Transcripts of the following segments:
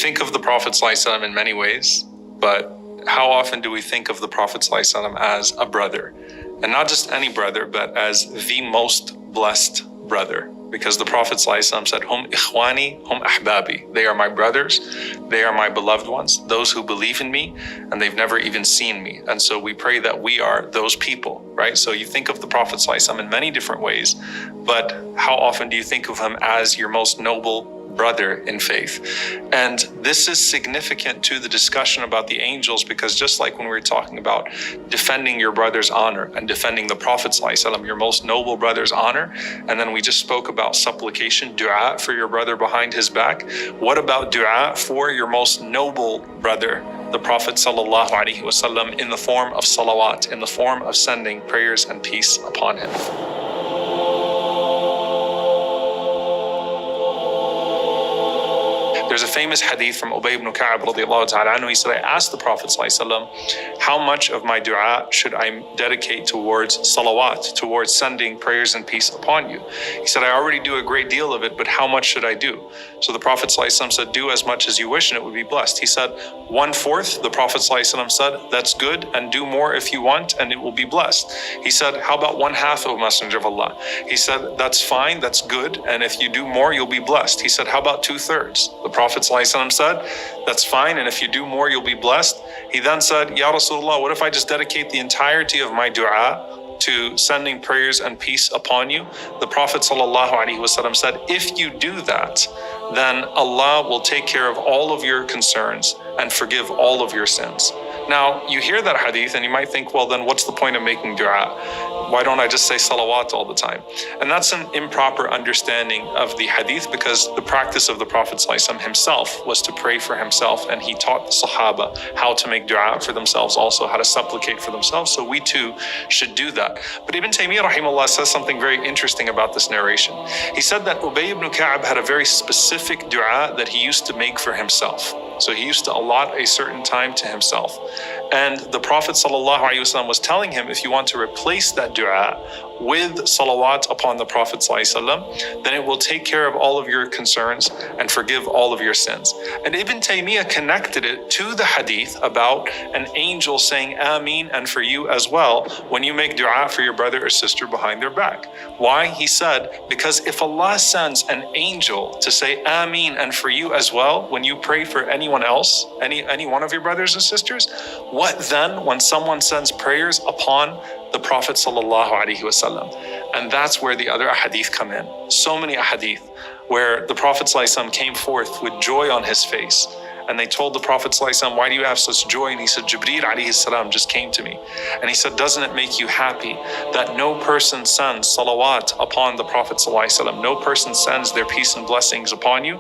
think of the Prophet ﷺ in many ways, but how often do we think of the Prophet ﷺ as a brother? And not just any brother, but as the most blessed brother. Because the Prophet ﷺ said, Hum ikhwani, hum ahbabi. They are my brothers, they are my beloved ones, those who believe in me, and they've never even seen me. And so we pray that we are those people, right? So you think of the Prophet ﷺ in many different ways, but how often do you think of him as your most noble brother in faith? And this is significant to the discussion about the angels, because just like when we were talking about defending your brother's honor and defending the Prophet ﷺ, your most noble brother's honor, and then we just spoke about supplication, dua for your brother behind his back. What about dua for your most noble brother, the Prophet ﷺ, in the form of salawat, in the form of sending prayers and peace upon him? There's a famous hadith from Ubay ibn Ka'ab radiallahu ta'ala anhu. He said, I asked the Prophet ﷺ, how much of my dua should I dedicate towards salawat, towards sending prayers and peace upon you? He said, I already do a great deal of it, but how much should I do? So the Prophet ﷺ said, do as much as you wish and it would be blessed. He said, 1/4. The Prophet ﷺ said, that's good, and do more if you want and it will be blessed. He said, how about 1/2, O Messenger of Allah? He said, that's fine, that's good, and if you do more, you'll be blessed. He said, how about 2/3? The Prophet ﷺ said, that's fine, and if you do more, you'll be blessed. He then said, Ya Rasulullah, what if I just dedicate the entirety of my dua to sending prayers and peace upon you? The Prophet ﷺ said, if you do that, then Allah will take care of all of your concerns and forgive all of your sins. Now, you hear that hadith and you might think, well, then what's the point of making dua? Why don't I just say salawat all the time? And that's an improper understanding of the hadith, because the practice of the Prophet ﷺ himself was to pray for himself, and he taught the Sahaba how to make dua for themselves, also how to supplicate for themselves. So we too should do that. But Ibn Taymiyyah rahimahullah says something very interesting about this narration. He said that Ubay ibn Ka'ab had a very specific dua that he used to make for himself. So he used to allot a certain time to himself. And the Prophet ﷺ was telling him, if you want to replace that dua with salawat upon the Prophet ﷺ, then it will take care of all of your concerns and forgive all of your sins. And Ibn Taymiyyah connected it to the hadith about an angel saying Ameen, and for you as well, when you make dua for your brother or sister behind their back. Why? He said, because if Allah sends an angel to say Ameen and for you as well, when you pray for anyone else, any one of your brothers and sisters, what then when someone sends prayers upon the Prophet ﷺ? And that's where the other ahadith come in. So many ahadith where the Prophet ﷺ came forth with joy on his face. And they told the Prophet ﷺ, why do you have such joy? And he said, Jibreel alayhi salam just came to me. And he said, doesn't it make you happy that no person sends salawat upon the Prophet ﷺ? No person sends their peace and blessings upon you,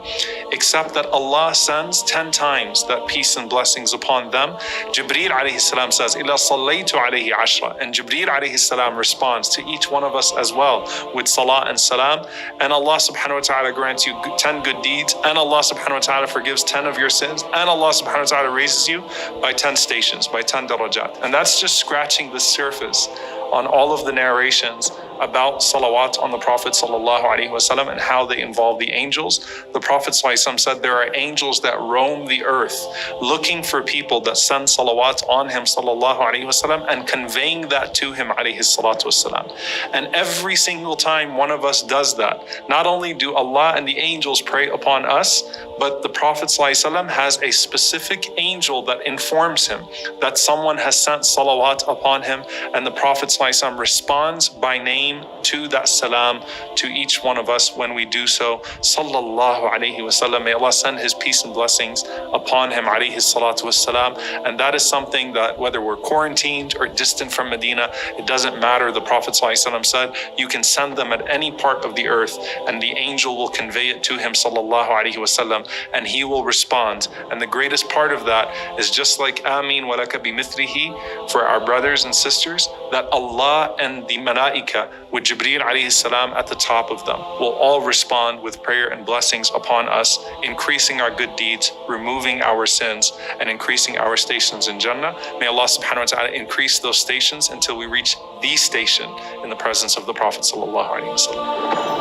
except that Allah sends 10 times that peace and blessings upon them. Jibreel alayhi salam says, Ila sallaytu alayhi ashra. And Jibreel alayhi salam responds to each one of us as well with salah and salam. And Allah subhanahu wa ta'ala grants you 10 good deeds. And Allah subhanahu wa ta'ala forgives 10 of your sins. And Allah subhanahu wa ta'ala raises you by 10 stations, by 10 darajat. And that's just scratching the surface on all of the narrations about salawat on the Prophet ﷺ and how they involve the angels. The Prophet ﷺ said there are angels that roam the earth looking for people that send salawat on him ﷺ and conveying that to him ﷺ. And every single time one of us does that, not only do Allah and the angels pray upon us, but the Prophet ﷺ has a specific angel that informs him that someone has sent salawat upon him, and the Prophet ﷺ responds by name to that salam to each one of us when we do so. Sallallahu alayhi wasallam. May Allah send his peace and blessings upon him alayhi salatu wassalam. And that is something that whether we're quarantined or distant from Medina, it doesn't matter. The Prophet ﷺ said you can send them at any part of the earth and the angel will convey it to him sallallahu alayhi wasallam, and he will respond. And the greatest part of that is just like Ameen walaka bimithlihi for our brothers and sisters, that Allah and the malaika with Jibreel alayhi salam at the top of them will all respond with prayer and blessings upon us, increasing our good deeds, removing our sins, and increasing our stations in Jannah. May Allah subhanahu wa ta'ala increase those stations until we reach the station in the presence of the Prophet sallallahu alaihi wasallam.